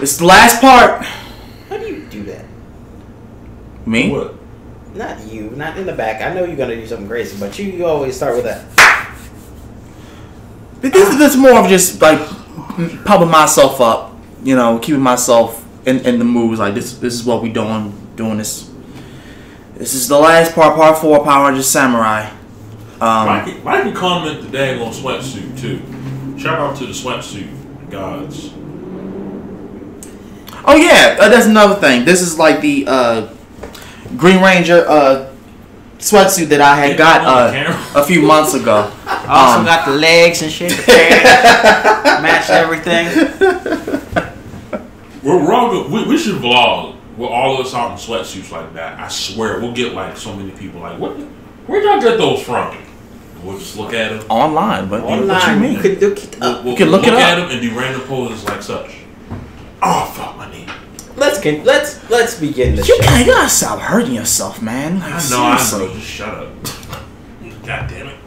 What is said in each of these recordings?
It's the last part. How do you do that? Me? What? Not you. Not in the back. I know you're gonna do something crazy, but you always start with that. But this is more of just like pumping myself up, you know, keeping myself in the mood. Like this is what we doing this. This is the last part 4, Power Rangers Samurai. Mike can comment the daggone sweatsuit too. Shout out to the sweatsuit gods. Oh yeah, that's another thing. This is like the Green Ranger sweatsuit that I had got a few months ago. Also got the legs and shit. Match everything. We're all good. We should vlog with all of us out in sweatsuits like that. I swear we'll get like so many people like, where'd y'all get those from? We'll just look at them online. But online, what you mean? You could look it up. You can look at them and do random poses like such. Oh fuck my knee. Let's begin this. You gotta stop hurting yourself, man. Like, I know. Just shut up. God damn it.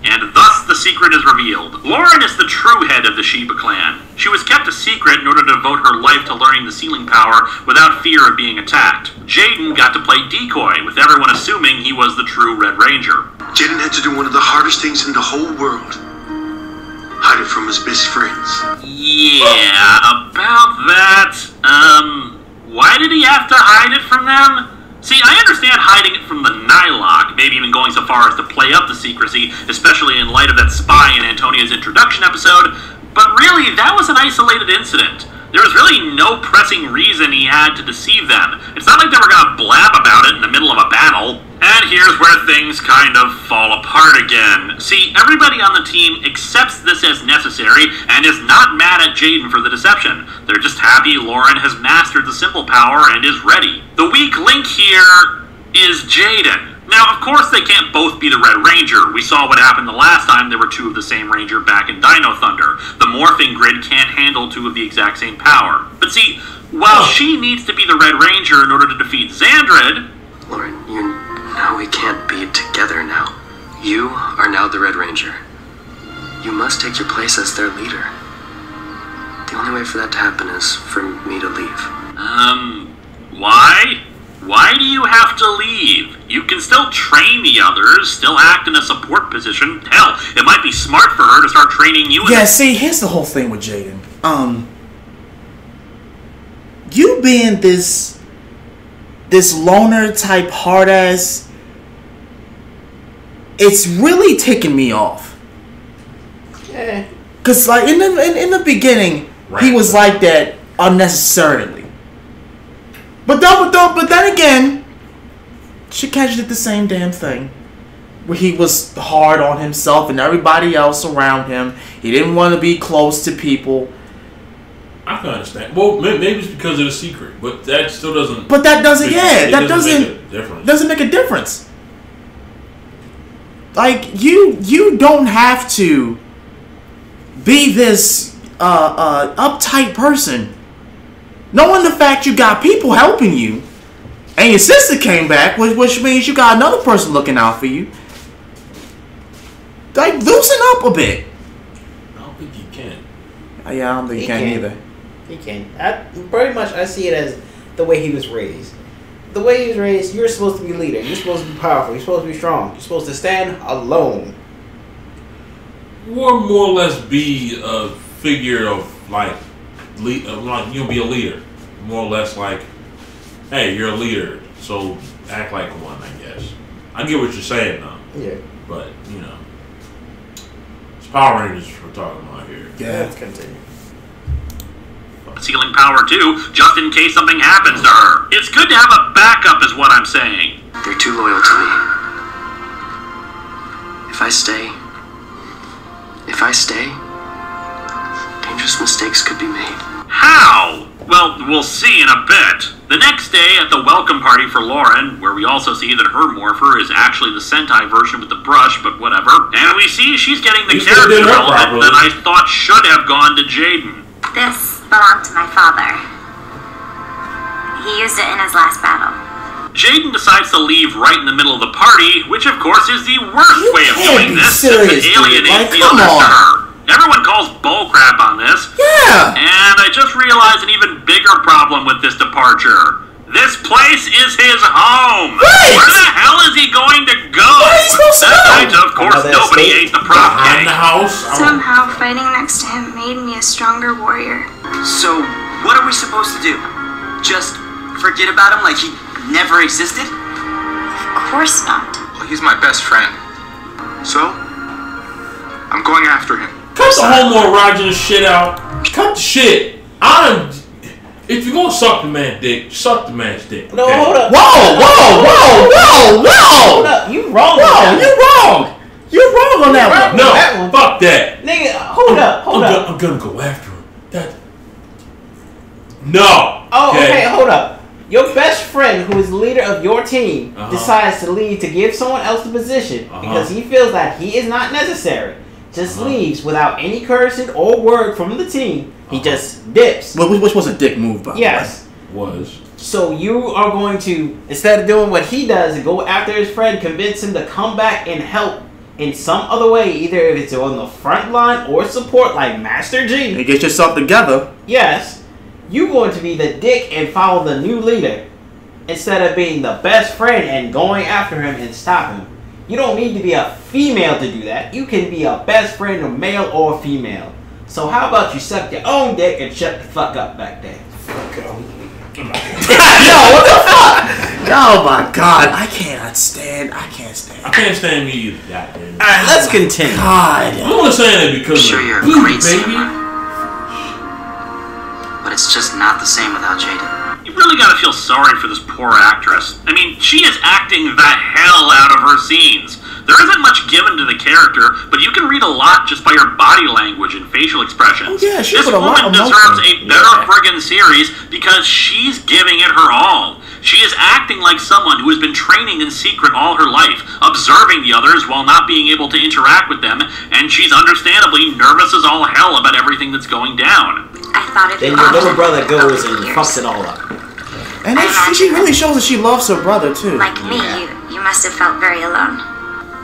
And thus the secret is revealed. Lauren is the true head of the Sheba clan. She was kept a secret in order to devote her life to learning the sealing power without fear of being attacked. Jaden got to play decoy, with everyone assuming he was the true Red Ranger. Jaden had to do one of the hardest things in the whole world. Hide it from his best friends. Yeah, about that. Why did he have to hide it from them? See, I understand hiding it from the Nylock, maybe even going so far as to play up the secrecy, especially in light of that spy in Antonia's introduction episode, but really, that was an isolated incident. There was really no pressing reason he had to deceive them. It's not like they were gonna blab about it in the middle of a battle. And here's where things kind of fall apart again. See, everybody on the team accepts this as necessary and is not mad at Jaden for the deception. They're just happy Lauren has mastered the simple power and is ready. The weak link here is Jaden. Now, of course, they can't both be the Red Ranger. We saw what happened the last time there were two of the same Ranger back in Dino Thunder. The morphing grid can't handle two of the exact same power. But see, while she needs to be the Red Ranger in order to defeat Xandred... Lauren, you know we can't be together now. You are now the Red Ranger. You must take your place as their leader. The only way for that to happen is for me to leave. Why? Why do you have to leave? You can still train the others, still act in a support position. Hell, it might be smart for her to start training you. Yeah, see, here's the whole thing with Jaden. You being this loner type hard ass, it's really ticking me off. Yeah. Cause like in the beginning, he was like that unnecessarily. But then again, Shikaji did the same damn thing. Where he was hard on himself and everybody else around him. He didn't want to be close to people. I can understand. Well, maybe it's because of the secret, but that still doesn't. But that doesn't. Yeah, that doesn't make a difference. Doesn't make a difference. Like you don't have to be this uptight person. Knowing the fact you got people helping you, and your sister came back, which means you got another person looking out for you. Like, loosen up a bit. I don't think you can. Yeah, I don't think you can either. He can. Pretty much, I see it as the way he was raised. The way he was raised, you're supposed to be a leader. You're supposed to be powerful. You're supposed to be strong. You're supposed to stand alone. Or more or less be a figure of, like you'll be a leader. More or less like, hey, you're a leader, so act like one, I guess. I get what you're saying, though. Yeah. But, you know, it's Power Rangers we're talking about here. Yeah. Let's continue. Sealing power too, just in case something happens to her. It's good to have a backup is what I'm saying. They're too loyal to me. If I stay, dangerous mistakes could be made. How? Well, we'll see in a bit. The next day at the welcome party for Lauren, where we also see that her morpher is actually the Sentai version with the brush, but whatever. And we see she's getting the character development that I thought should have gone to Jaden. This belonged to my father. He used it in his last battle. Jaden decides to leave right in the middle of the party, which of course is the worst way of doing this, since it alienates the others to her. Everyone calls bullcrap on this. Yeah. And I just realized an even bigger problem with this departure. This place is his home. Right. Where the hell is he going to go? Where is he supposed to That go? night, of course, nobody ate the prop Behind cake. the house. Somehow, fighting next to him made me a stronger warrior. So, what are we supposed to do? Just forget about him like he never existed? Of course not. Well, he's my best friend. So, I'm going after him. Cut the Homo erogenous shit out. Cut the shit. If you're gonna suck the man's dick, suck the man's dick. No, okay? hold up. Whoa! Hold up. You wrong. You're wrong. You're wrong on that one. No, that one. fuck that. Nigga, hold up. I'm gonna go after him. No. Oh, okay, hold up. Your best friend, who is the leader of your team, Uh-huh. decides to leave to give someone else the position because he feels that he is not necessary. Just leaves without any cursing or word from the team. He just dips. Which was a dick move, by the way. Yes. Was. So you are going to, instead of doing what he does, go after his friend, convince him to come back and help in some other way, either if it's on the front line or support like Master G. And get yourself together. Yes. You're going to be the dick and follow the new leader instead of being the best friend and going after him and stop him. You don't need to be a female to do that. You can be a best friend, a male or female. So how about you suck your own dick and shut the fuck up back there? Yo, what the fuck? Oh my god, I can't stand. I can't stand me either. Goddamn. Alright, let's continue. God. I'm only saying it because Sure, of you're a Blue, great baby. swimmer. But it's just not the same without Jaden. You really gotta feel sorry for this poor actress. I mean, she is acting the hell out of her scenes. There isn't much given to the character, but you can read a lot just by her body language and facial expressions. Oh, yeah, she this put a lot woman of deserves emotion. a better friggin' series because she's giving it her all. She is acting like someone who has been training in secret all her life, observing the others while not being able to interact with them, and she's understandably nervous as all hell about everything that's going down. I thought of Then you your often little brother over goes the and years. fucks it all up. And she really shows that she loves her brother too. Like me, you must have felt very alone.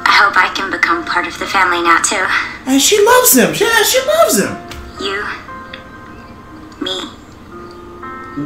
I hope I can become part of the family now too. And she loves him. Yeah, she loves him. You, me,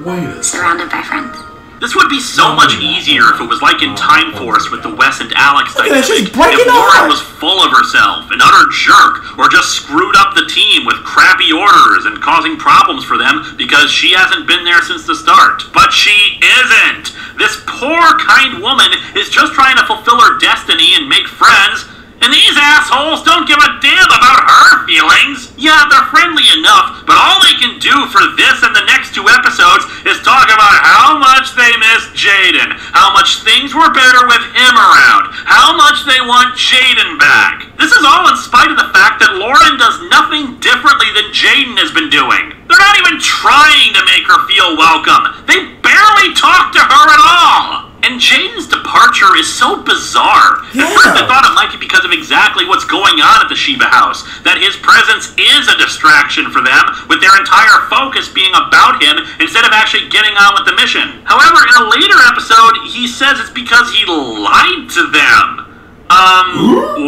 Wait a second. surrounded by friends. This would be so much easier if it was like in Time Force with the Wes and Alex Look at that, she's dynamic. breaking If her heart. Lauren was full of herself, an utter jerk, or just screwed up the team with crappy orders and causing problems for them because she hasn't been there since the start. But she isn't! This poor, kind woman is just trying to fulfill her destiny and make friends, and these assholes don't give a damn about her feelings. Yeah, they're friendly enough, but all they can do for this and the next 2 episodes is talk about how much they miss Jaden, how much things were better with him around, how much they want Jaden back. This is all in spite of the fact that Lauren does nothing differently than Jaden has been doing. They're not even trying to make her feel welcome. They barely talk to her at all. And Jaden's departure is so bizarre. Yeah. At first I thought it might be because of exactly what's going on at the Shiba house, that his presence is a distraction for them, with their entire focus being about him instead of actually getting on with the mission. However, in a later episode, he says it's because he lied to them.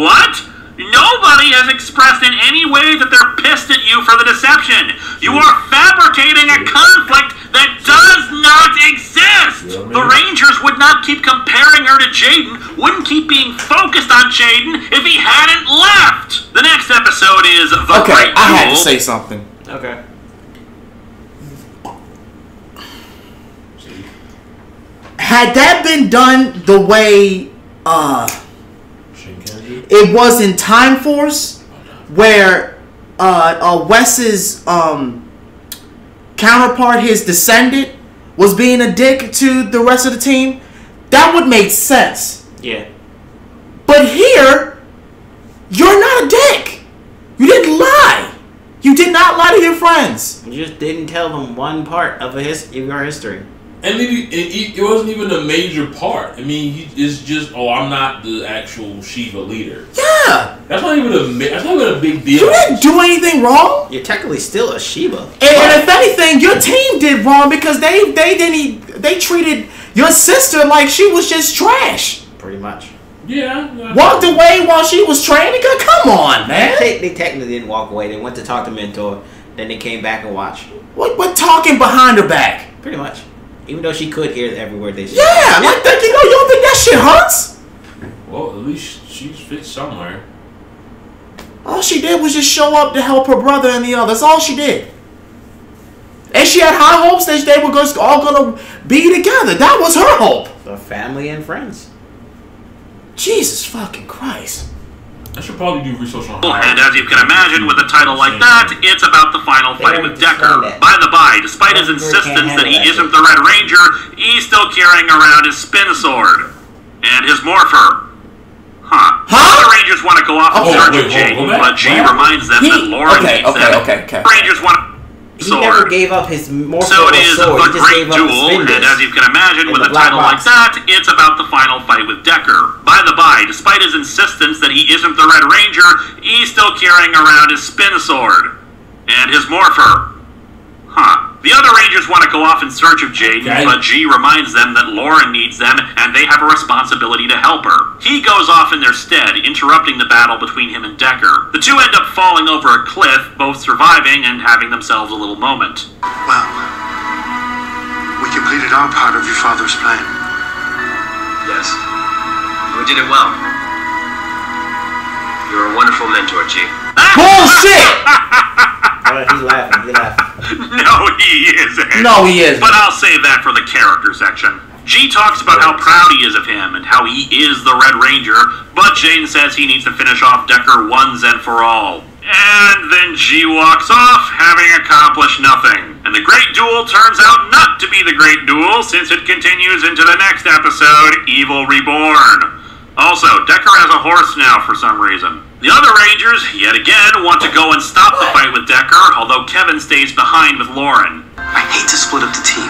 What? Nobody has expressed in any way that they're pissed at you for the deception. You are fabricating a conflict that does not exist. The Rangers would not keep comparing her to Jaden, wouldn't keep being focused on Jaden if he hadn't left. The next episode is The Okay, Great Duel. I had to say something. Okay. Had that been done the way it was in Time Force, where Wes's counterpart, his descendant, was being a dick to the rest of the team, that would make sense. Yeah. But here, you're not a dick. You didn't lie. You did not lie to your friends. You just didn't tell them one part of your history. And it wasn't even a major part. I mean, it's just, I'm not the actual Shiva leader. Yeah. That's not even a big deal. You didn't do anything wrong. You're technically still a Shiva. And if anything, your team did wrong because they treated your sister like she was just trash. Pretty much. Yeah. Walked away while she was training her. Come on, man. They technically didn't walk away. They went to talk to Mentor. Then they came back and watched. What talking behind her back? Pretty much. Even though she could hear every word they said. Yeah, like that. You don't think that shit hurts? Well, at least she's fit somewhere. All she did was just show up to help her brother and the others. That's all she did. And she had high hopes that they were all gonna be together. That was her hope. The family and friends. Jesus fucking Christ. I should probably do research on And as you can imagine, with a title like that, it's about the final fight with Decker. By the by, despite his insistence that he isn't the Red Ranger, he's still carrying around his spin sword. And his morpher. The Rangers want to go off in search of Jaden, but G reminds them that Lauren needs them. Rangers want He never gave up his morpher So it is sword. the Great Duel, and as you can imagine, with a title like that, it's about the final fight with Decker. By the by, despite his insistence that he isn't the Red Ranger, he's still carrying around his spin sword. And his morpher. The other Rangers want to go off in search of Jaden, but G reminds them that Lauren needs them, and they have a responsibility to help her. He goes off in their stead, interrupting the battle between him and Decker. The two end up falling over a cliff, both surviving and having themselves a little moment. Well, we completed our part of your father's plan. Yes. We did it well. You're a wonderful mentor, G. Bullshit! He's laughing. He's laughing. No, he isn't. No, he isn't. But I'll save that for the character section. G talks about how proud he is of him and how he is the Red Ranger, but Jaden says he needs to finish off Decker once and for all. And then G walks off, having accomplished nothing. And the Great Duel turns out not to be the Great Duel, since it continues into the next episode, Evil Reborn. Also, Decker has a horse now for some reason. The other Rangers, yet again, want to go and stop the fight with Decker, although Kevin stays behind with Lauren. I hate to split up the team,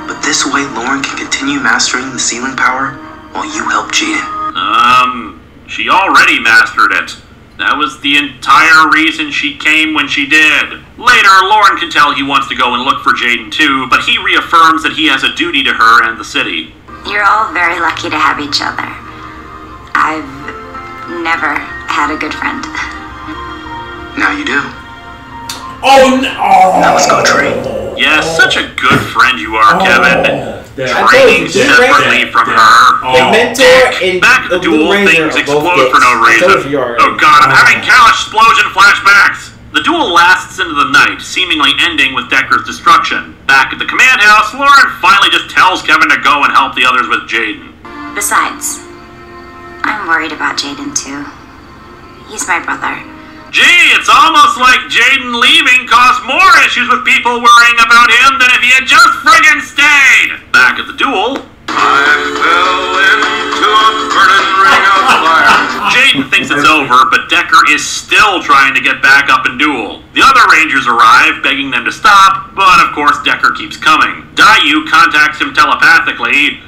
but this way Lauren can continue mastering the sealing power while you help Jaden. She already mastered it. That was the entire reason she came when she did. Later, Lauren can tell he wants to go and look for Jaden too, but he reaffirms that he has a duty to her and the city. You're all very lucky to have each other. I've never had a good friend. Now you do. Oh no! Now let's go train. Yes, such a good friend you are, Kevin. I Training told you, separately from her. The mentor and Back at the Blue duel, Ranger things are both explode for no dicks. I told reason. you already. Oh god, I'm having cow explosion flashbacks! The duel lasts into the night, seemingly ending with Decker's destruction. Back at the command house, Lauren finally just tells Kevin to go and help the others with Jaden. Besides, I'm worried about Jaden too. He's my brother. Gee, it's almost like Jaden leaving caused more issues with people worrying about him than if he had just friggin' stayed! Back at the duel, I fell into a burning ring of fire. Jaden thinks it's over, but Decker is still trying to get back up and duel. The other Rangers arrive, begging them to stop, but of course Decker keeps coming. Dayu contacts him telepathically,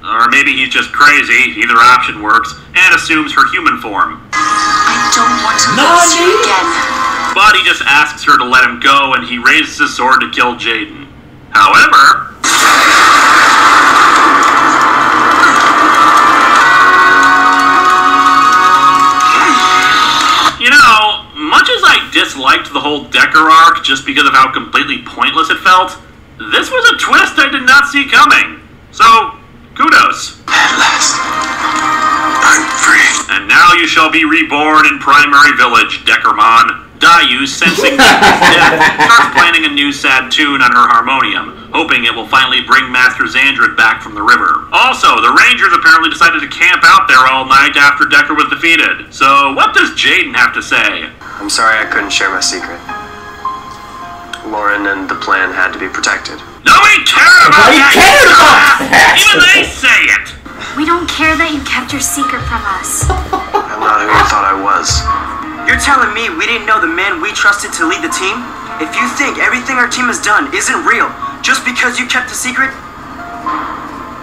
or maybe he's just crazy, either option works, and assumes her human form. I don't want to lose you again. But he just asks her to let him go, and he raises his sword to kill Jaden. However, you know, much as I disliked the whole Decker arc just because of how completely pointless it felt, this was a twist I did not see coming. So, kudos. At last, I'm free. And now you shall be reborn in Primary Village, Deckermon. Dayu, sensing Decker's death, starts planning a new sad tune on her harmonium, hoping it will finally bring Master Xandred back from the river. Also, the Rangers apparently decided to camp out there all night after Decker was defeated. So, what does Jaden have to say? I'm sorry I couldn't share my secret. Lauren and the plan had to be protected. Nobody cared about that! Even they say it! We don't care that you kept your secret from us. I'm not who you thought I was. You're telling me we didn't know the man we trusted to lead the team? If you think everything our team has done isn't real, just because you kept a secret,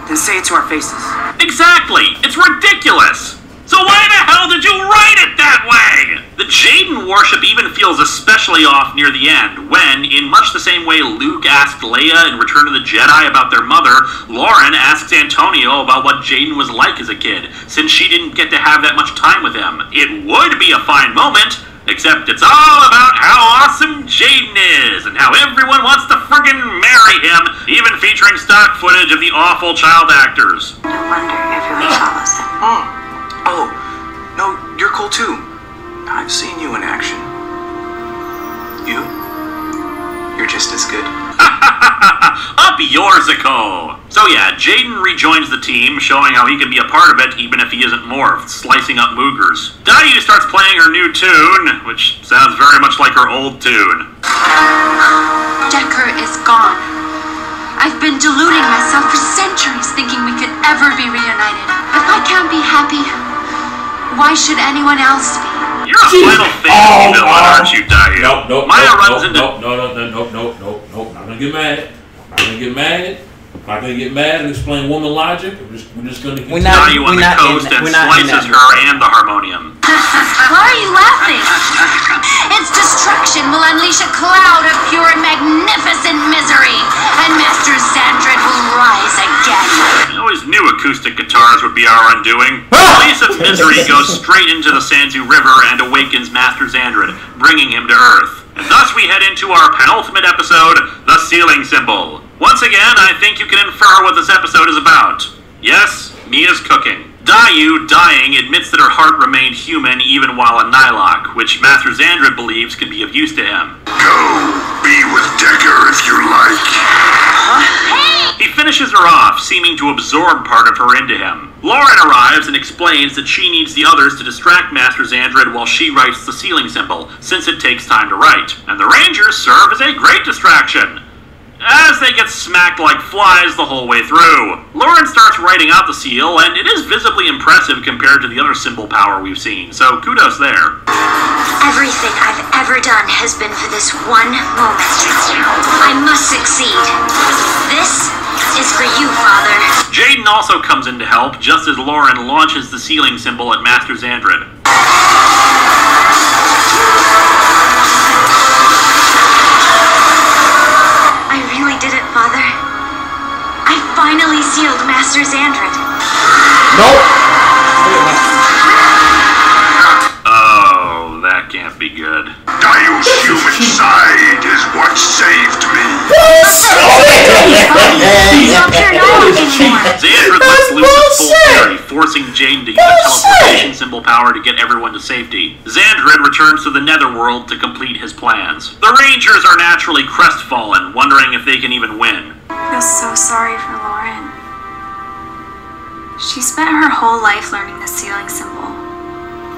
then say it to our faces. Exactly! It's ridiculous! So why the hell did you write it that way? The Jaden worship even feels especially off near the end, when, in much the same way Luke asked Leia in Return of the Jedi about their mother, Lauren asks Antonio about what Jaden was like as a kid, since she didn't get to have that much time with him. It would be a fine moment, Except it's all about how awesome Jaden is, and how everyone wants to friggin' marry him, even featuring stock footage of the awful child actors. No wonder everyone follows him. Oh, no, you're cool too. I've seen you in action. You're just as good. Up yoursico! So yeah, Jaden rejoins the team, showing how he can be a part of it even if he isn't morphed, slicing up Moogers. Dayu starts playing her new tune, which sounds very much like her old tune. Decker is gone. I've been deluding myself for centuries thinking we could ever be reunited. If I can't be happy, why should anyone else be? You're a Final Fantasy villain, aren't you, Dayu? Nope. Maya runs into... Nope. Not gonna get mad. Not gonna get mad and explain woman logic. We're just gonna continue. We're Dayu on the not coast and slices her and the harmonium. Why are you laughing? Its destruction will unleash a cloud of pure and magnificent misery, and Master Xandred will rise again. I always knew acoustic guitars would be our undoing. The release of misery goes straight into the Sanzu River and awakens Master Xandred, bringing him to Earth. And thus we head into our penultimate episode, the Sealing Symbol. Once again, I think you can infer what this episode is about. Yes, Mia's cooking. Dayu, dying, admits that her heart remained human even while a Nylok, which Master Xandred believes could be of use to him. Go, be with Decker if you like. He finishes her off, seeming to absorb part of her into him. Lauren arrives and explains that she needs the others to distract Master Xandred while she writes the sealing symbol, since it takes time to write. And the Rangers serve as a great distraction, as they get smacked like flies the whole way through. Lauren starts writing out the seal, and it is visibly impressive compared to the other symbol power we've seen, so kudos there. Everything I've ever done has been for this one moment. I must succeed. This is for you, Father. Jaden also comes in to help, just as Lauren launches the sealing symbol at Master Xandred. I really did it, Father. I finally sealed Master Xandred. Nope. Oh, that can't be good. Dayu's human side is what saved me. Xandred lets loose his full fury, forcing Jaden to use a teleportation symbol power to get everyone to safety. Xandred returns to the Netherworld to complete his plans. The Rangers are naturally crestfallen, wondering if they can even win. I feel so sorry for Lauren. She spent her whole life learning the sealing symbol,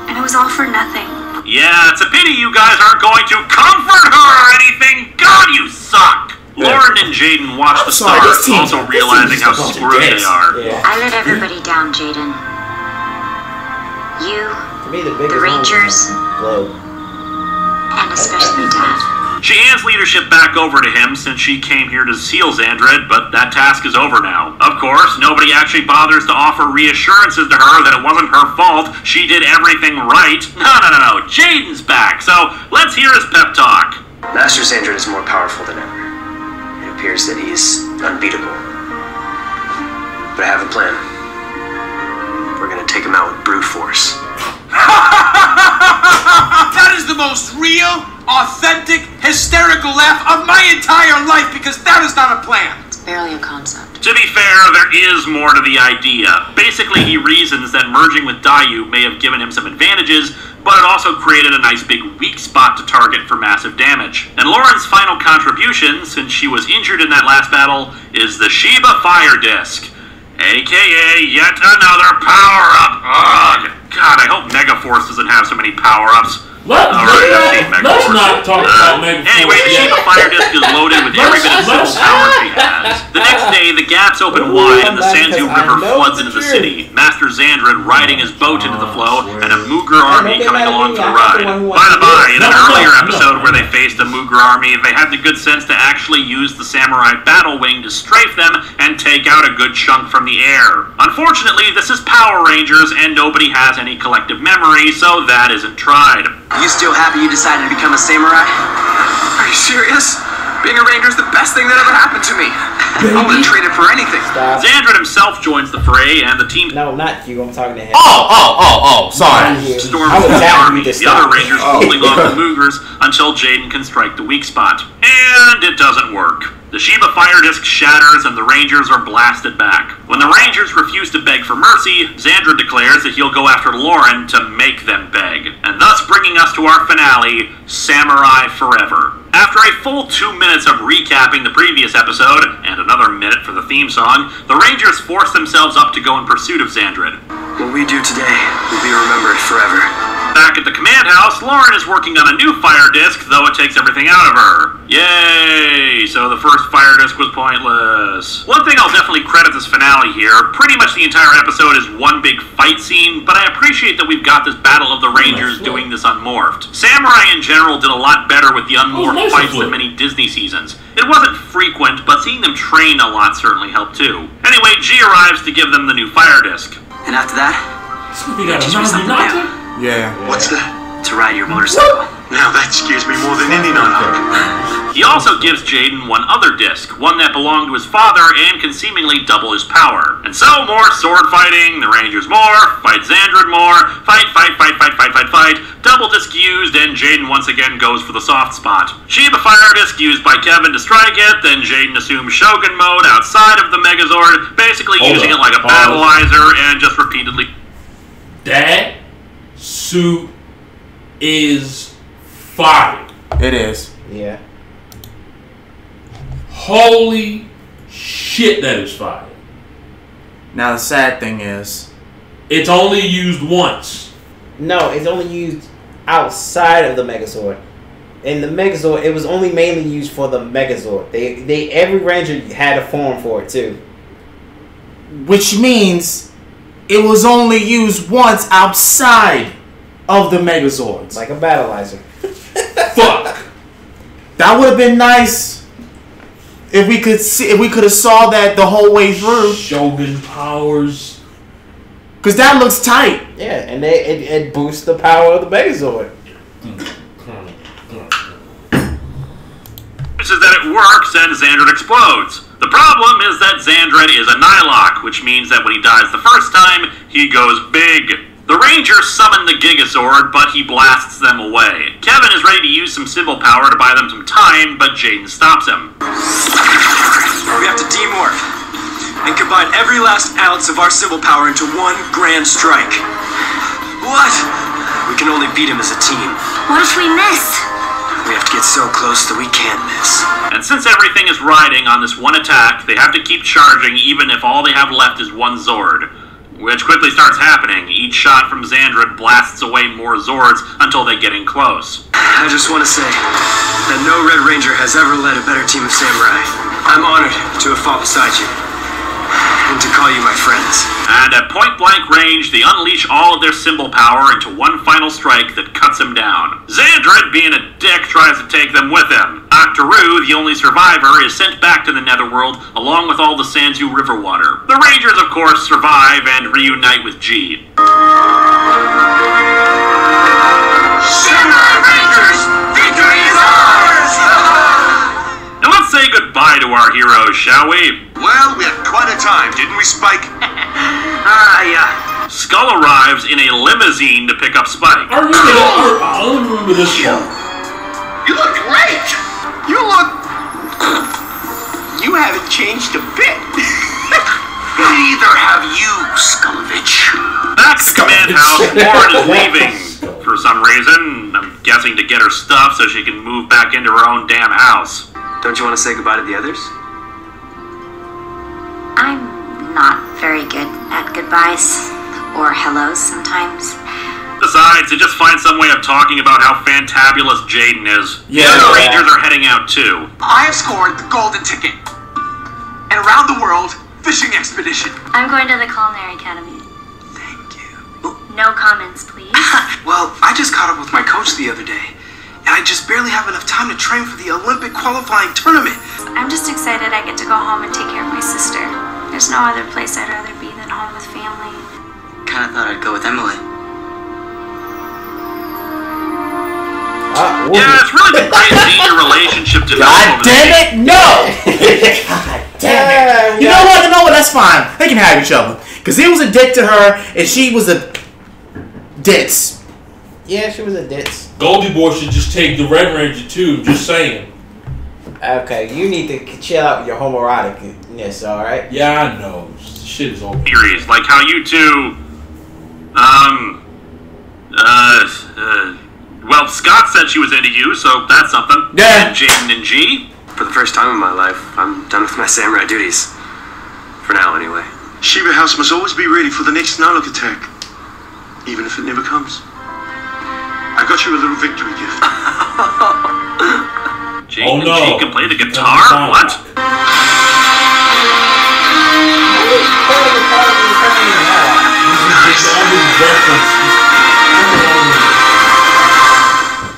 and it was all for nothing. Yeah, it's a pity you guys aren't going to comfort her or anything. God, you suck! Lauren and Jaden watch the stars, also realizing how screwed they are. Yeah. I let everybody down, Jaden. You, To me, the Rangers, globe. and especially Dad. She hands leadership back over to him since she came here to seal Xandred, but that task is over now. Of course, nobody actually bothers to offer reassurances to her that it wasn't her fault. She did everything right. No. Jaden's back, so let's hear his pep talk. Master Xandred is more powerful than ever. It appears that he's unbeatable. But I have a plan. We're gonna take him out with brute force. That is the most real, authentic, hysterical laugh of my entire life, because that is not a plan. It's barely a concept. To be fair, there is more to the idea. Basically, he reasons that merging with Dayu may have given him some advantages, but it also created a nice big weak spot to target for massive damage. And Lauren's final contribution, since she was injured in that last battle, is the Shiba Fire Disc, aka yet another power-up. Ugh. God, I hope Megaforce doesn't have so many power-ups. Let's not talk about Megaforce. Anyway, the Shiba Fire Disc is loaded with every bit of civil power she has. The next day, the gaps open wide and the Sanzu River floods into the city. Master Xandred riding his boat into the flow, and a Mooger army coming along for the ride. By the by, in an earlier episode where they faced a Mooger army, they had the good sense to actually use the Samurai Battle Wing to strafe them and take out a good chunk from the air. Unfortunately, this is Power Rangers, and nobody has any collective memory, so that isn't tried. You still happy you decided to become a samurai? Are you serious? Being a Ranger is the best thing that ever happened to me. I wouldn't trade it for anything. Stop. Xandred himself joins the fray, and the team... No, not you. I'm talking to him. Sorry. storms I was the attacking army, you to the other stop. Rangers holding off the Moogers until Jaden can strike the weak spot. And it doesn't work. The Sheba fire disc shatters and the Rangers are blasted back. When the Rangers refuse to beg for mercy, Xandred declares that he'll go after Lauren to make them beg, and thus bringing us to our finale, Samurai Forever. After a full 2 minutes of recapping the previous episode, and another minute for the theme song, the Rangers force themselves up to go in pursuit of Xandred. What we do today will be remembered forever. Back at the command house, Lauren is working on a new fire disc, though it takes everything out of her. Yay! So the first fire disc was pointless. One thing I'll definitely credit this finale here, pretty much the entire episode is one big fight scene, but I appreciate that we've got this Battle of the Rangers doing this unmorphed. Samurai in general did a lot better with the unmorphed fights than many Disney seasons. It wasn't frequent, but seeing them train a lot certainly helped too. Anyway, G arrives to give them the new fire disc. And after that, teach me something new. Yeah. What's that? To ride your motorcycle. Now that scares me more than any Nighthawk. He also gives Jaden one other disc, one that belonged to his father and can seemingly double his power. And so, more sword fighting, the Rangers more, fight Xandred more, fight, double disc used, and Jaden once again goes for the soft spot. Sheba fire disc used by Kevin to strike it, then Jaden assumes Shogun mode outside of the Megazord, basically using it like a battleizer and just repeatedly... That suit is fire. It is. Yeah. Holy shit, that is fire. Now the sad thing is, it's only used once. No, it's only used outside of the Megazord. In the Megazord, it was only mainly used for the Megazord. Every Ranger had a form for it too. which means it was only used once outside of the Megazords. Like a battleizer. Fuck. That would have been nice if we could see, if we could have saw that the whole way through. Shogun powers. Cause that looks tight. Yeah, and it boosts the power of the Megazord. This is that it works and Xandred explodes. The problem is that Xandred is a Nihilok, which means that when he dies the first time, he goes big. The Rangers summon the Gigazord, but he blasts them away. Kevin is ready to use some symbol power to buy them some time, but Jaden stops him. We have to demorph and combine every last ounce of our symbol power into one grand strike. What? We can only beat him as a team. What if we miss? We have to get so close that we can't miss. And since everything is riding on this one attack, they have to keep charging even if all they have left is one Zord. Which quickly starts happening. Each shot from Xandred blasts away more Zords until they get in close. I just want to say that no Red Ranger has ever led a better team of samurai. I'm honored to have fought beside you. And to call you my friends. And at point-blank range, they unleash all of their symbol power into one final strike that cuts him down. Xandred, being a dick, tries to take them with him. Octaru, the only survivor, is sent back to the Netherworld along with all the Sanzu River water. The Rangers, of course, survive and reunite with G. Samurai Rangers! Victory is ours! Now let's say goodbye to our heroes, shall we? Well, we had quite a time, didn't we, Spike? Yeah. Skull arrives in a limousine to pick up Spike. I remember this part. You look great! You haven't changed a bit. Neither have you, Skullovich. Back at the command house, Lauren is leaving. For some reason, I'm guessing to get her stuff so she can move back into her own damn house. Don't you want to say goodbye to the others? I'm not very good at goodbyes or hellos sometimes. Besides, they just find some way of talking about how fantabulous Jaden is. Yeah. The other Rangers are heading out too. I have scored the golden ticket. An around the world fishing expedition. I'm going to the Culinary Academy. Thank you. No comments, please. Well, I just caught up with my coach the other day, and I just barely have enough time to train for the Olympic qualifying tournament. I'm just excited I get to go home and take care of my sister. There's no other place I'd rather be than home with family. Kinda thought I'd go with Emily. Yeah, it's really been great seeing your relationship develop. God damn it, no! God damn it. You know what? That's fine. They can have each other. Because he was a dick to her, and she was a ditz. Yeah, she was a ditz. Goldie Boy should just take the Red Ranger too, just saying. Okay, you need to chill out with your homoeroticness, alright? Yeah, I know. Shit is over. Series, like how you two, well, Scott said she was into you, so that's something. Yeah. And Jaden and G. For the first time in my life, I'm done with my samurai duties. For now, anyway. Shiba House must always be ready for the next Nalok attack, even if it never comes. I got you a little victory gift. Jaden and G can play the guitar? What?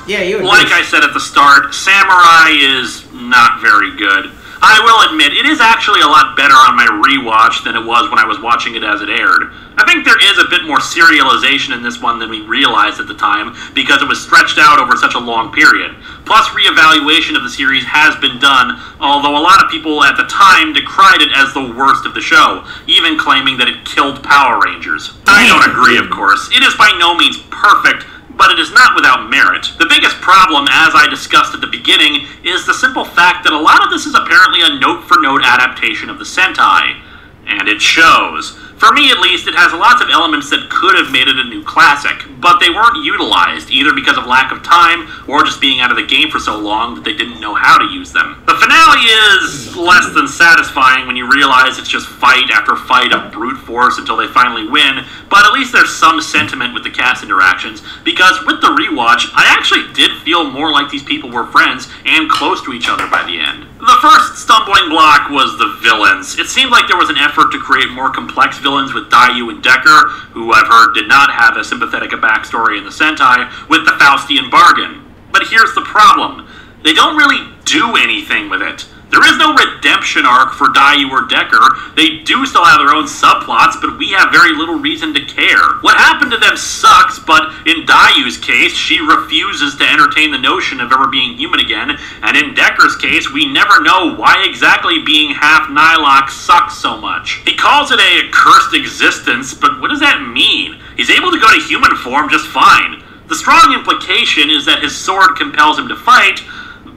Yeah, you. Like I said at the start, Samurai is not very good. I will admit, it is actually a lot better on my rewatch than it was when I was watching it as it aired. I think there is a bit more serialization in this one than we realized at the time, because it was stretched out over such a long period. Plus, reevaluation of the series has been done, although a lot of people at the time decried it as the worst of the show, even claiming that it killed Power Rangers. I don't agree, of course. It is by no means perfect, but it is not without merit. The biggest problem, as I discussed at the beginning, is the simple fact that a lot of this is apparently a note-for-note adaptation of the Sentai. And it shows. For me, at least, it has lots of elements that could have made it a new classic, but they weren't utilized, either because of lack of time, or just being out of the game for so long that they didn't know how to use them. The finale is less than satisfying when you realize it's just fight after fight of brute force until they finally win, but at least there's some sentiment with the cast interactions, because with the rewatch, I actually did feel more like these people were friends and close to each other by the end. The first stumbling block was the villains. It seemed like there was an effort to create more complex villains with Dayu and Decker, who I've heard did not have as sympathetic a backstory in the Sentai, with the Faustian bargain. But here's the problem. They don't really do anything with it. There is no redemption arc for Dayu or Decker. They do still have their own subplots, but we have very little reason to care. What happened to them sucks, but in Dayu's case, she refuses to entertain the notion of ever being human again, and in Decker's case, we never know why exactly being half Nylok sucks so much. He calls it a cursed existence, but what does that mean? He's able to go to human form just fine. The strong implication is that his sword compels him to fight,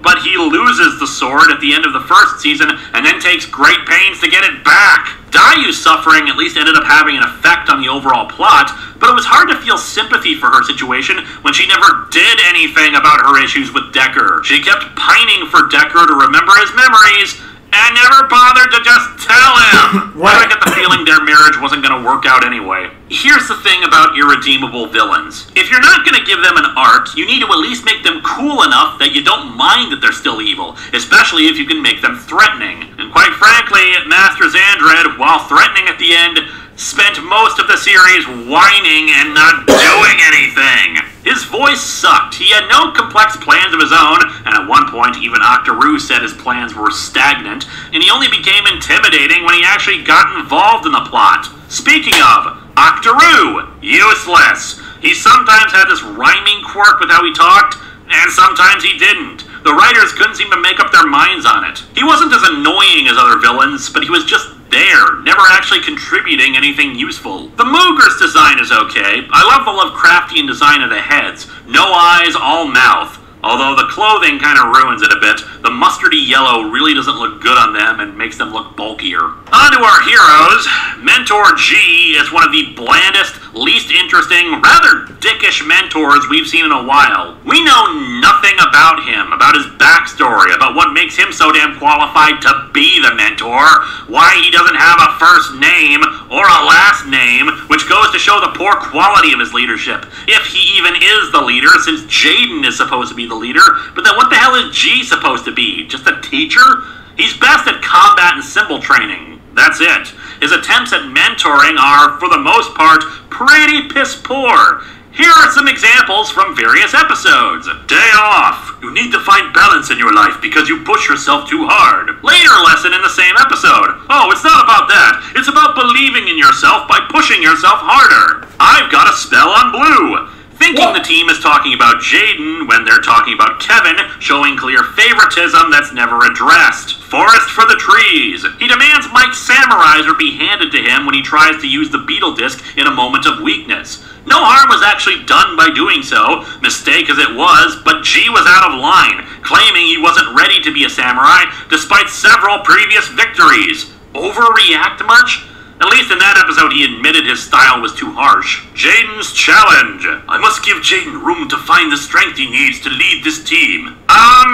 but he loses the sword at the end of the first season and then takes great pains to get it back. Dayu's suffering at least ended up having an effect on the overall plot, but it was hard to feel sympathy for her situation when she never did anything about her issues with Decker. She kept pining for Decker to remember his memories and never bothered to just tell him. Why do I get the feeling their marriage wasn't going to work out anyway? Here's the thing about irredeemable villains. If you're not going to give them an arc, you need to at least make them cool enough that you don't mind that they're still evil, especially if you can make them threatening. And quite frankly, Master Xandred, while threatening at the end, spent most of the series whining and not doing anything. His voice sucked. He had no complex plans of his own, and at one point even Octoroo said his plans were stagnant, and he only became intimidating when he actually got involved in the plot. Speaking of, Octoroo, useless. He sometimes had this rhyming quirk with how he talked, and sometimes he didn't. The writers couldn't seem to make up their minds on it. He wasn't as annoying as other villains, but he was just there, never actually contributing anything useful. The Moogers design is okay. I love the Lovecraftian design of the heads. No eyes, all mouth. Although the clothing kind of ruins it a bit. The mustardy yellow really doesn't look good on them and makes them look bulkier. On to our heroes. Mentor G is one of the blandest, least interesting, rather dickish mentors we've seen in a while. We know nothing about him, about his backstory, about what makes him so damn qualified to be the mentor, why he doesn't have a first name or a last name, which goes to show the poor quality of his leadership. If he even is the leader, since Jaden is supposed to be the leader, but then what the hell is G supposed to be? Just a teacher? He's best at combat and symbol training. That's it. His attempts at mentoring are, for the most part, pretty piss poor. Here are some examples from various episodes. Day off. You need to find balance in your life because you push yourself too hard. Later lesson in the same episode. Oh, it's not about that. It's about believing in yourself by pushing yourself harder. I've got a spell on blue. thinking the team is talking about Jaden when they're talking about Kevin, showing clear favoritism that's never addressed. Forest for the trees. He demands Mike's samurais be handed to him when he tries to use the beetle disc in a moment of weakness. No harm was actually done by doing so, mistake as it was, but G was out of line, claiming he wasn't ready to be a samurai despite several previous victories. Overreact much? At least in that episode he admitted his style was too harsh. Jaden's challenge. I must give Jaden room to find the strength he needs to lead this team.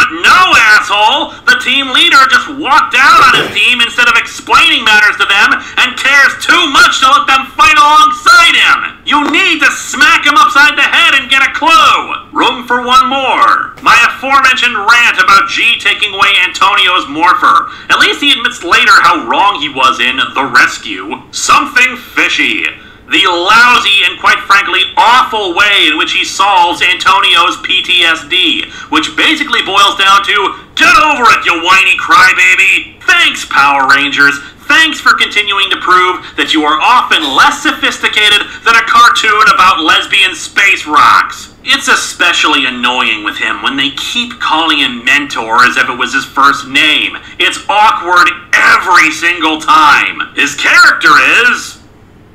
No, asshole! The team leader just walked out on his team instead of explaining matters to them and cares too much to let them fight alongside him! You need to smack him upside the head and get a clue! Room for one more. My aforementioned rant about G taking away Antonio's morpher. At least he admits later how wrong he was in The Rescue. Something fishy. The lousy and quite frankly awful way in which he solves Antonio's PTSD, which basically boils down to, get over it, you whiny crybaby! Thanks, Power Rangers. Thanks for continuing to prove that you are often less sophisticated than a cartoon about lesbian space rocks. It's especially annoying with him when they keep calling him Mentor as if it was his first name. It's awkward every single time. His character is...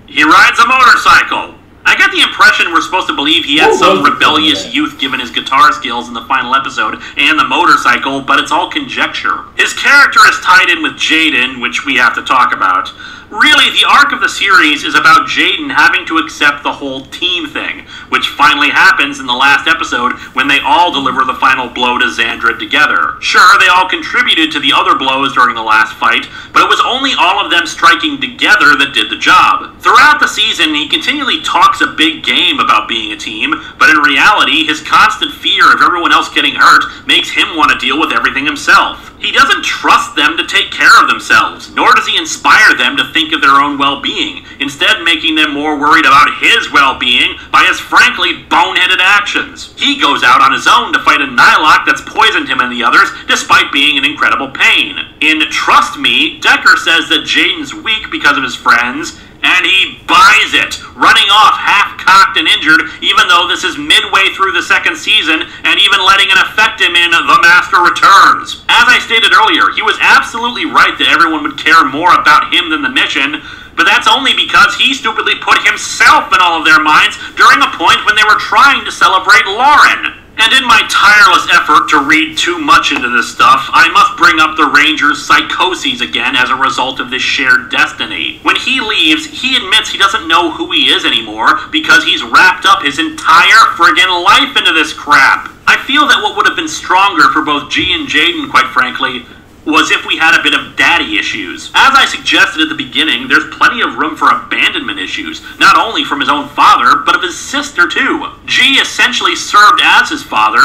he rides a motorcycle. I get the impression we're supposed to believe he had some rebellious youth given his guitar skills in the final episode and the motorcycle, but it's all conjecture. His character is tied in with Jaden, which we have to talk about. Really, the arc of the series is about Jaden having to accept the whole team thing, which finally happens in the last episode when they all deliver the final blow to Xandra together. Sure, they all contributed to the other blows during the last fight, but it was only all of them striking together that did the job. Throughout the season, he continually talks a big game about being a team, but in reality, his constant fear of everyone else getting hurt makes him want to deal with everything himself. He doesn't trust them to take care of themselves, nor does he inspire them to think of their own well-being, instead making them more worried about his well-being by his frankly boneheaded actions. He goes out on his own to fight a Nylok that's poisoned him and the others, despite being in incredible pain. In Trust Me, Decker says that Jaden's weak because of his friends, and he buys it, running off half-cocked and injured, even though this is midway through the second season, and even letting it affect him in The Master Returns. As I stated earlier, he was absolutely right that everyone would care more about him than the mission, but that's only because he stupidly put himself in all of their minds during a point when they were trying to celebrate Lauren. And in my tireless effort to read too much into this stuff, I must bring up the Rangers' psychoses again as a result of this shared destiny. When he leaves, he admits he doesn't know who he is anymore because he's wrapped up his entire friggin' life into this crap. I feel that what would have been stronger for both G and Jaden, quite frankly, was if we had a bit of daddy issues. As I suggested at the beginning, there's plenty of room for abandonment issues, not only from his own father, but of his sister too. G essentially served as his father,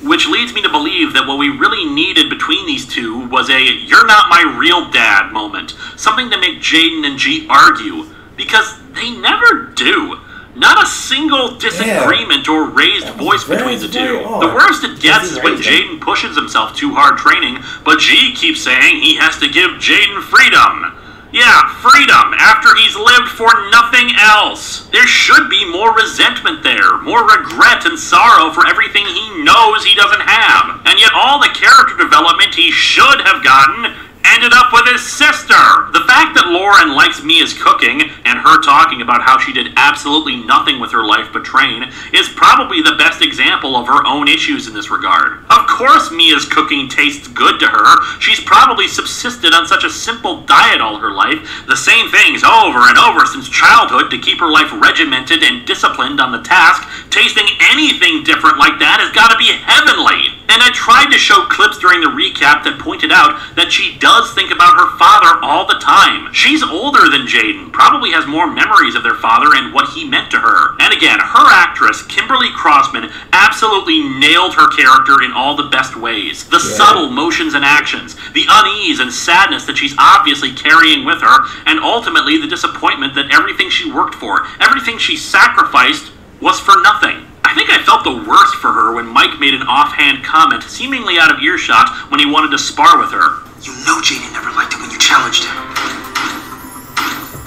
which leads me to believe that what we really needed between these two was a "you're not my real dad" moment, something to make Jaden and G argue, because they never do. Not a single disagreement or raised voice between the two. The worst it gets is when Jaden pushes himself too hard training, but G keeps saying he has to give Jaden freedom. Yeah, freedom, after he's lived for nothing else. There should be more resentment there, more regret and sorrow for everything he knows he doesn't have. And yet all the character development he should have gotten ended up with his sister. The fact that Lauren likes Mia's cooking, and her talking about how she did absolutely nothing with her life but train, is probably the best example of her own issues in this regard. Of course Mia's cooking tastes good to her. She's probably subsisted on such a simple diet all her life, the same things over and over since childhood to keep her life regimented and disciplined on the task. Tasting anything different like that has got to be heavenly. And I tried to show clips during the recap that pointed out that she does think about her father all the time. She's older than Jaden, probably has more memories of their father and what he meant to her. And again, her actress, Kimberly Crossman, absolutely nailed her character in all the best ways. The subtle motions and actions, the unease and sadness that she's obviously carrying with her, and ultimately the disappointment that everything she worked for, everything she sacrificed, was for nothing. I think I felt the worst for her when Mike made an offhand comment, seemingly out of earshot, when he wanted to spar with her. You know Jaden never liked it when you challenged him.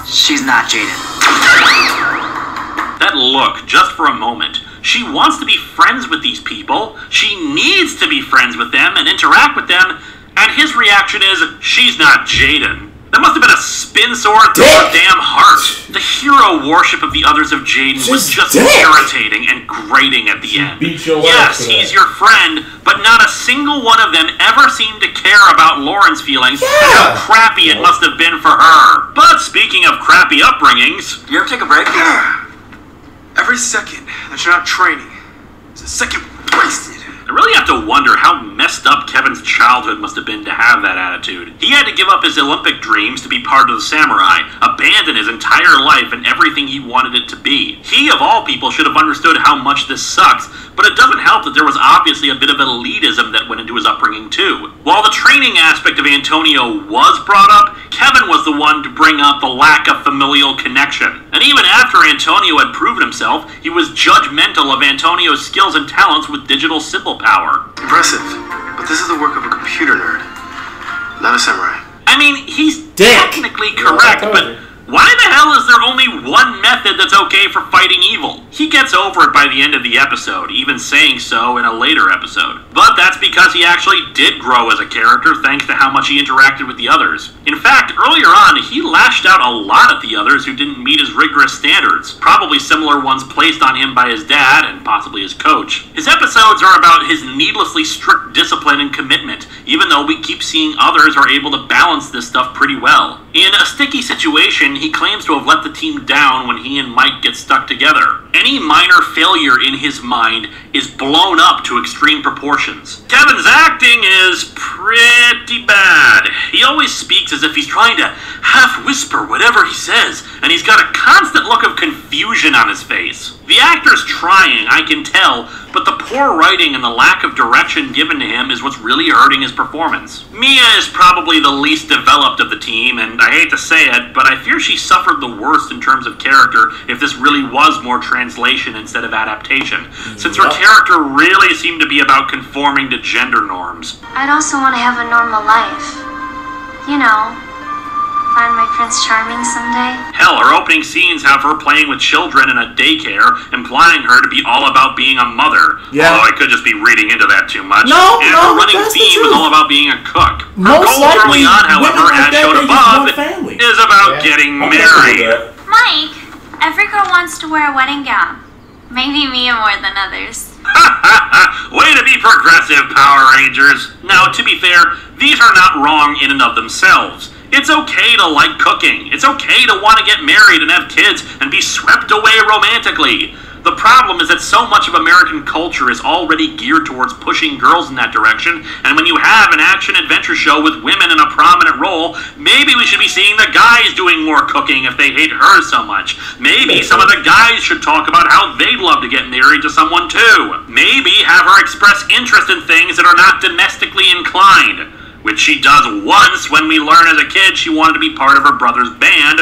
She's not Jaden. That look, just for a moment, She wants to be friends with these people. She needs to be friends with them and interact with them. And his reaction is, she's not Jaden. That must have been a spin sword through her damn heart. The hero worship of the others of Jaden was just irritating and grating at the end. Yes, he's your friend, but not a single one of them ever seemed to care about Lauren's feelings and how crappy it must have been for her. But speaking of crappy upbringings... You ever take a break? Every second that you're not training is a second wasted. I really have to wonder how messed up Kevin's childhood must have been to have that attitude. He had to give up his Olympic dreams to be part of the samurai, abandon his entire life and everything he wanted it to be. He, of all people, should have understood how much this sucks, but it doesn't help that there was obviously a bit of elitism that went into his upbringing too. While the training aspect of Antonio was brought up, Kevin was the one to bring up the lack of familial connection. And even after Antonio had proven himself, he was judgmental of Antonio's skills and talents with digital symbol power. Impressive, but this is the work of a computer nerd, not a samurai. I mean, he's technically correct, but why the hell is there only one method that's okay for fighting evil? He gets over it by the end of the episode, even saying so in a later episode. But that's because he actually did grow as a character thanks to how much he interacted with the others. In fact, earlier on, he lashed out a lot at the others who didn't meet his rigorous standards, probably similar ones placed on him by his dad and possibly his coach. His episodes are about his needlessly strict discipline and commitment, even though we keep seeing others are able to balance this stuff pretty well. In a sticky situation, he claims to have let the team down when he and Mike get stuck together. Any minor failure in his mind is blown up to extreme proportions. Kevin's acting is pretty bad. He always speaks as if he's trying to half-whisper whatever he says, and he's got a constant look of confusion on his face. The actor's trying, I can tell, but the poor writing and the lack of direction given to him is what's really hurting his performance. Mia is probably the least developed of the team, and I hate to say it, but I fear she suffered the worst in terms of character if this really was more translation instead of adaptation, since her character really seemed to be about conforming to gender norms. I'd also want to have a normal life. You know, find my Prince Charming someday. Hell, her opening scenes have her playing with children in a daycare, implying her to be all about being a mother. Yeah. Although I could just be reading into that too much. No, and no, her running that's the theme was truth. all about being a cook. Her Most goal early likely, on, however, women like as that, showed they just above, want family. is about getting married. Mike, every girl wants to wear a wedding gown. Maybe Mia more than others. Way to be progressive, Power Rangers. Now, to be fair, these are not wrong in and of themselves. It's okay to like cooking. It's okay to want to get married and have kids and be swept away romantically. The problem is that so much of American culture is already geared towards pushing girls in that direction, and when you have an action-adventure show with women in a prominent role, maybe we should be seeing the guys doing more cooking if they hate her so much. Maybe some of the guys should talk about how they'd love to get married to someone too. Maybe have her express interest in things that are not domestically inclined, which she does once when we learn as a kid she wanted to be part of her brother's band,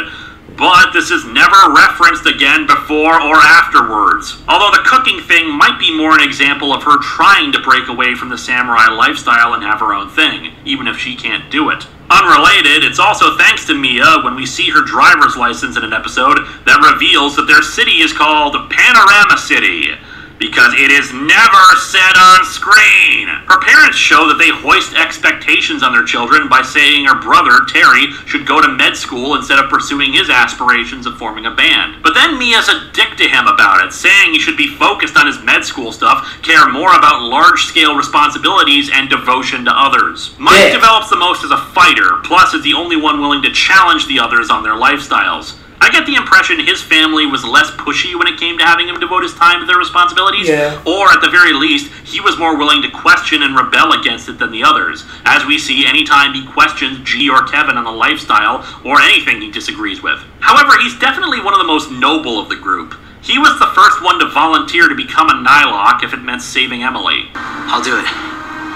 but this is never referenced again before or afterwards. Although the cooking thing might be more an example of her trying to break away from the samurai lifestyle and have her own thing, even if she can't do it. Unrelated, it's also thanks to Mia when we see her driver's license in an episode that reveals that their city is called Panorama City, because it is never said on screen. Her parents show that they hoist expectations on their children by saying her brother, Terry, should go to med school instead of pursuing his aspirations of forming a band. But then Mia's a dick to him about it, saying he should be focused on his med school stuff, care more about large-scale responsibilities and devotion to others. Mike develops the most as a fighter, plus is the only one willing to challenge the others on their lifestyles. I get the impression his family was less pushy when it came to having him devote his time to their responsibilities, or at the very least, he was more willing to question and rebel against it than the others, as we see anytime he questions G or Kevin on the lifestyle or anything he disagrees with. However, he's definitely one of the most noble of the group. He was the first one to volunteer to become a Nylok if it meant saving Emily. I'll do it.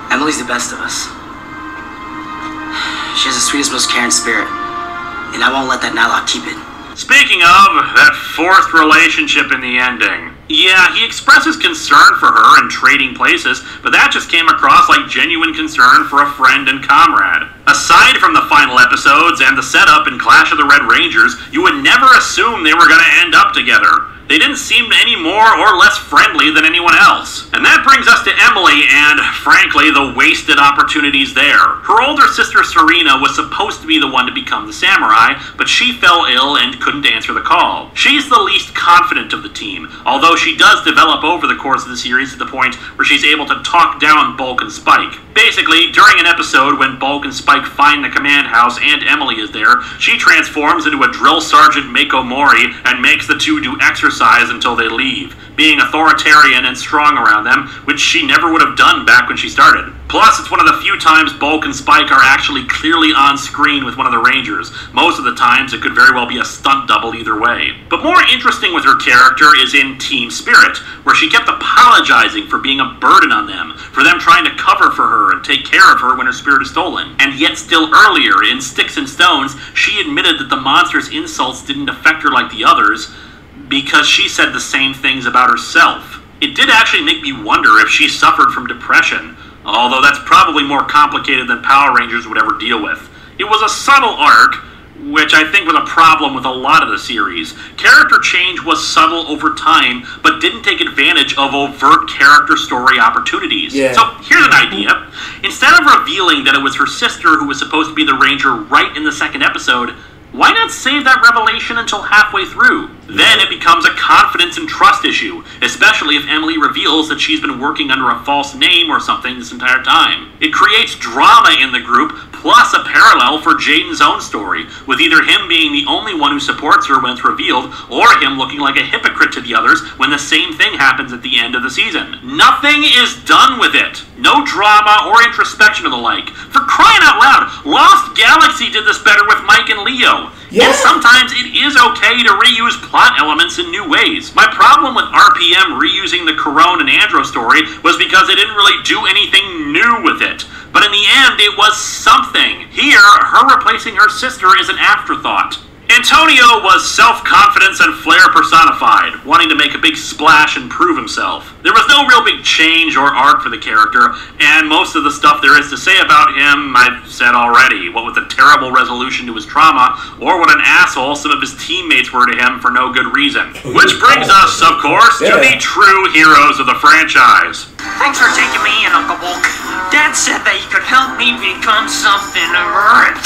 Emily's the best of us. She has the sweetest, most caring spirit, and I won't let that Nylok keep it. Speaking of, that fourth relationship in the ending. Yeah, he expresses concern for her and trading places, but that just came across like genuine concern for a friend and comrade. Aside from the final episodes and the setup in Clash of the Red Rangers, you would never assume they were going to end up together. They didn't seem any more or less friendly than anyone else. And that brings us to Emily and, frankly, the wasted opportunities there. Her older sister Serena was supposed to be the one to become the samurai, but she fell ill and couldn't answer the call. She's the least confident of the team, although she does develop over the course of the series to the point where she's able to talk down Bulk and Spike. Basically, during an episode when Bulk and Spike find the command house and Emily is there, she transforms into a drill sergeant Mako Mori and makes the two do exercise until they leave, being authoritarian and strong around them, which she never would have done back when she started. Plus, it's one of the few times Bulk and Spike are actually clearly on screen with one of the Rangers. Most of the times, it could very well be a stunt double either way. But more interesting with her character is in Team Spirit, where she kept apologizing for being a burden on them, for them trying to cover for her and take care of her when her spirit is stolen. And yet still earlier, in Sticks and Stones, she admitted that the monster's insults didn't affect her like the others, because she said the same things about herself. It did actually make me wonder if she suffered from depression, although that's probably more complicated than Power Rangers would ever deal with. It was a subtle arc, which I think was a problem with a lot of the series. Character change was subtle over time, but didn't take advantage of overt character story opportunities. Yeah. So here's an idea. Instead of revealing that it was her sister who was supposed to be the Ranger right in the second episode, why not save that revelation until halfway through? Then it becomes a confidence and trust issue, especially if Emily reveals that she's been working under a false name or something this entire time. It creates drama in the group, plus a parallel for Jaden's own story, with either him being the only one who supports her when it's revealed, or him looking like a hypocrite to the others when the same thing happens at the end of the season. Nothing is done with it. No drama or introspection of the like. For crying out loud, Lost Galaxy did this better with Mike and Leo. Yeah. And sometimes it is okay to reuse plot elements in new ways. My problem with RPM reusing the Corone and Andro story was because they didn't really do anything new with it. But in the end, it was something. Here, her replacing her sister is an afterthought. Antonio was self-confidence and flair personified, wanting to make a big splash and prove himself. There was no real big change or arc for the character, and most of the stuff there is to say about him I've said already, what with a terrible resolution to his trauma, or what an asshole some of his teammates were to him for no good reason. Which brings us, of course, to the true heroes of the franchise. Thanks for taking me in, Uncle Bulk. Dad said that you could help me become something great.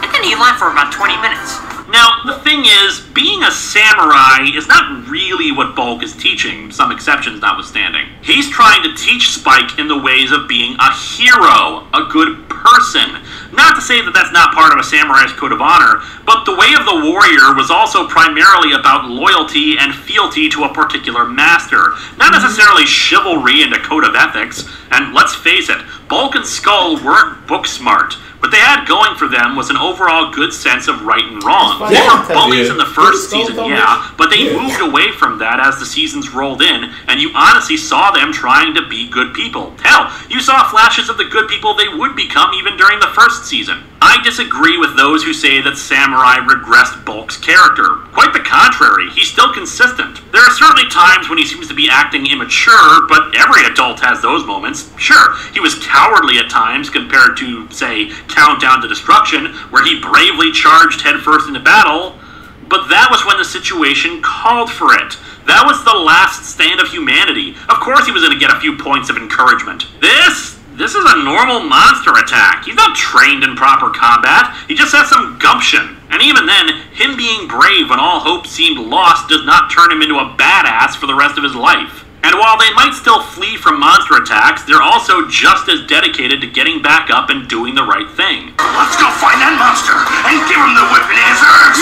And then he left for about 20 minutes. Now, the thing is, being a samurai is not really what Bulk is teaching, some exceptions notwithstanding. He's trying to teach Spike in the ways of being a hero, a good person. Not to say that that's not part of a samurai's code of honor, but the way of the warrior was also primarily about loyalty and fealty to a particular master, not necessarily chivalry and a code of ethics. And let's face it, Bulk and Skull weren't book smart. What they had going for them was an overall good sense of right and wrong. They were bullies in the first season, but they moved away from that as the seasons rolled in, and you honestly saw them trying to be good people. Hell, you saw flashes of the good people they would become even during the first season. I disagree with those who say that Samurai regressed Bulk's character. Quite the contrary, he's still consistent. There are certainly times when he seems to be acting immature, but every adult has those moments. Sure, he was cowardly at times compared to, say, Countdown to Destruction, where he bravely charged headfirst into battle, but that was when the situation called for it. That was the last stand of humanity. Of course he was going to get a few points of encouragement. This is a normal monster attack. He's not trained in proper combat. He just has some gumption. And even then, him being brave when all hope seemed lost does not turn him into a badass for the rest of his life. And while they might still flee from monster attacks, they're also just as dedicated to getting back up and doing the right thing. Let's go find that monster and give him the whipping answers!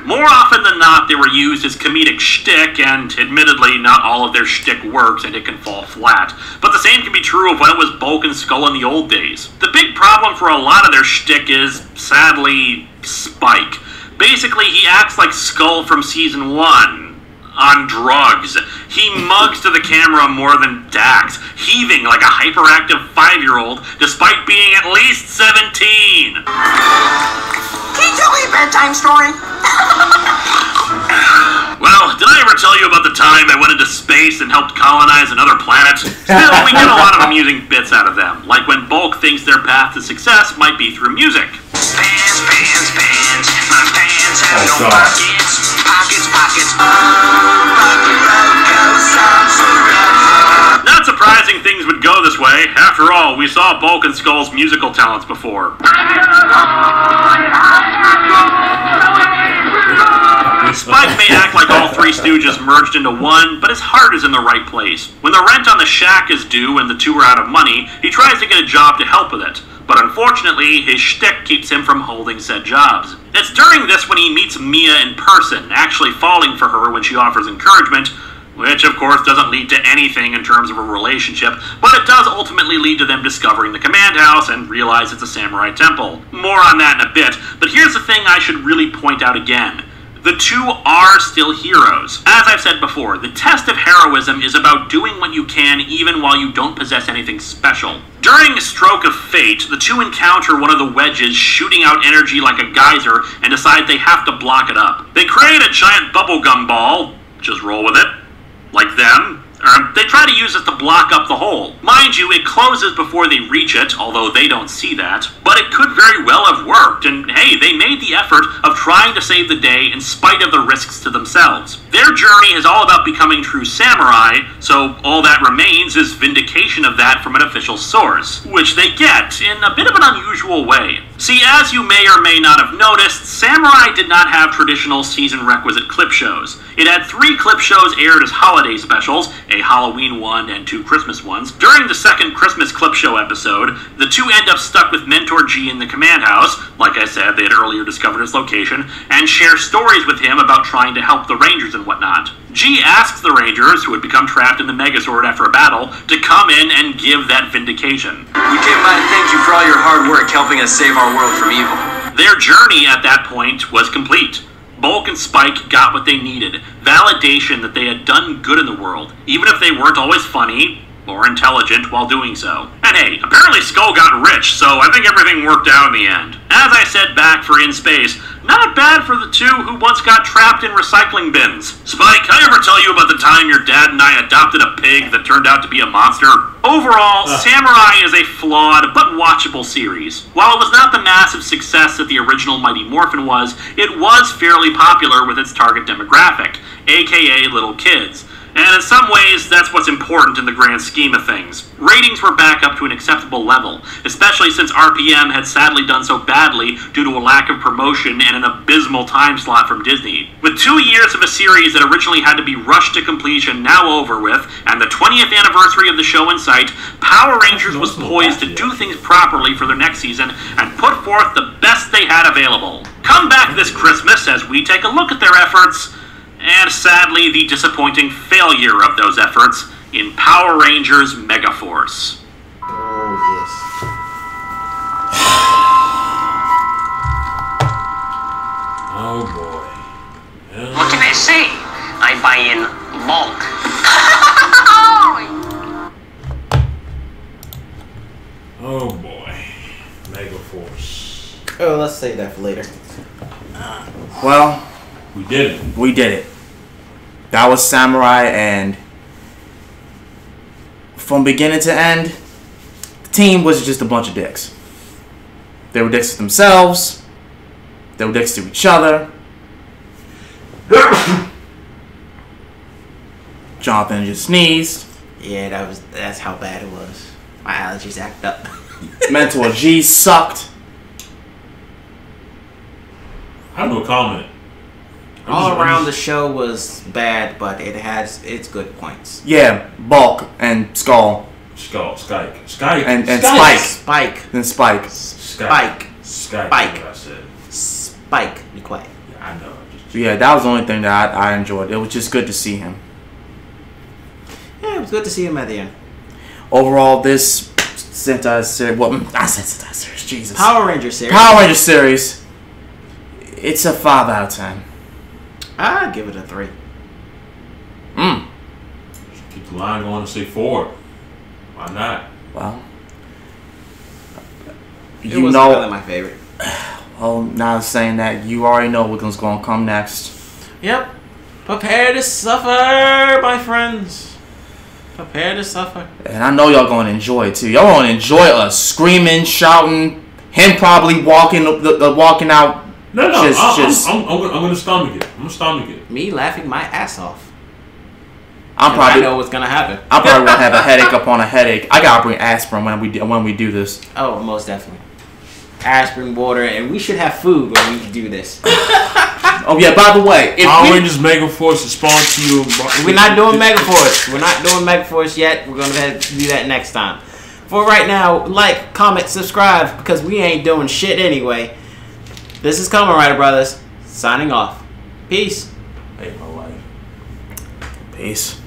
More often than not, they were used as comedic shtick, and admittedly, not all of their shtick works and it can fall flat. But the same can be true of when it was Bulk and Skull in the old days. The big problem for a lot of their shtick is, sadly, Spike. Basically, he acts like Skull from Season 1. On drugs. He mugs to the camera more than Dax, heaving like a hyperactive 5-year-old despite being at least 17. Can you tell me a bedtime story? Well, did I ever tell you about the time I went into space and helped colonize another planet? Still, we get a lot of amusing bits out of them, like when Bulk thinks their path to success might be through music. Pants, pants, pants, my pants Oh, God. Not surprising things would go this way. After all, we saw Bulk and Skull's musical talents before. Spike may act like all three stooges merged into one, but his heart is in the right place. When the rent on the shack is due and the two are out of money, he tries to get a job to help with it. But unfortunately, his shtick keeps him from holding said jobs. It's during this when he meets Mia in person, actually falling for her when she offers encouragement, which of course doesn't lead to anything in terms of a relationship, but it does ultimately lead to them discovering the command house and realize it's a samurai temple. More on that in a bit, but here's the thing I should really point out again. The two are still heroes. As I've said before, the test of heroism is about doing what you can even while you don't possess anything special. During Stroke of Fate, the two encounter one of the wedges shooting out energy like a geyser and decide they have to block it up. They create a giant bubblegum ball, just roll with it, like them. They try to use it to block up the hole. Mind you, it closes before they reach it, although they don't see that. But it could very well have worked, and hey, they made the effort of trying to save the day in spite of the risks to themselves. Their journey is all about becoming true samurai, so all that remains is vindication of that from an official source, which they get in a bit of an unusual way. See, as you may or may not have noticed, Samurai did not have traditional season requisite clip shows. It had 3 clip shows aired as holiday specials, a Halloween one and 2 Christmas ones. During the second Christmas clip show episode, the two end up stuck with Mentor G in the command house, like I said, they had earlier discovered his location, and share stories with him about trying to help the Rangers and whatnot. G asks the Rangers, who had become trapped in the Megazord after a battle, to come in and give that vindication. We came by to thank you for all your hard work helping us save our world from evil. Their journey at that point was complete. Bulk and Spike got what they needed, validation that they had done good in the world, even if they weren't always funny or intelligent while doing so. And hey, apparently Skull got rich, so I think everything worked out in the end. As I said back for In Space, not bad for the two who once got trapped in recycling bins. Spike, I ever tell you about the time your dad and I adopted a pig that turned out to be a monster? Overall, Samurai is a flawed but watchable series. While it was not the massive success that the original Mighty Morphin was, it was fairly popular with its target demographic, aka little kids. And in some ways, that's what's important in the grand scheme of things. Ratings were back up to an acceptable level, especially since RPM had sadly done so badly due to a lack of promotion and an abysmal time slot from Disney. With 2 years of a series that originally had to be rushed to completion now over with, and the 20th anniversary of the show in sight, Power Rangers was poised to do things properly for their next season and put forth the best they had available. Come back this Christmas as we take a look at their efforts, and sadly the disappointing failure of those efforts in Power Rangers Megaforce. Oh, yes. Oh, boy. Yeah. What can I say? I buy in bulk. Oh, boy. Megaforce. Oh, let's save that for later. Well, we did it. We did it. That was Samurai, and from beginning to end, the team was just a bunch of dicks. They were dicks to themselves. They were dicks to each other. Jonathan just sneezed. Yeah, that's how bad it was. My allergies act up. Mentor G sucked. I have no comment. All around the show was bad, but it has its good points. Yeah, Bulk and Skull. Spike. And Spike. Spike. Then Spike. Spike. I said. Spike. Be quiet. Yeah, I know. Yeah, that was the only thing that I enjoyed. It was just good to see him. Yeah, it was good to see him at the end. Overall, this Sentai series, well, I said Sentai series, Jesus. Power Ranger series. Power Ranger series. It's a 5 out of 10. I'd give it a 3. Keep the line going to say 4. Why not? Well, it was probably my favorite. Well, now saying that, you already know what's going to come next. Yep. Prepare to suffer, my friends. Prepare to suffer. And I know y'all going to enjoy it too. Y'all going to enjoy us screaming, shouting, him probably walking out No, I'm gonna stomach it. I'm gonna stomach it. Me laughing my ass off. I know what's gonna happen. I probably won't have a headache upon a headache. I gotta bring aspirin when we do this. Oh, most definitely. Aspirin, water, and we should have food when we do this. Oh yeah, by the way, Power Rangers Mega Force is sponsored you. We're not doing Mega Force. We're not doing Mega Force yet. We're gonna have to do that next time. For right now, like, comment, subscribe, because we ain't doing shit anyway. This is Kamen Rider Brothers, signing off. Peace. Peace.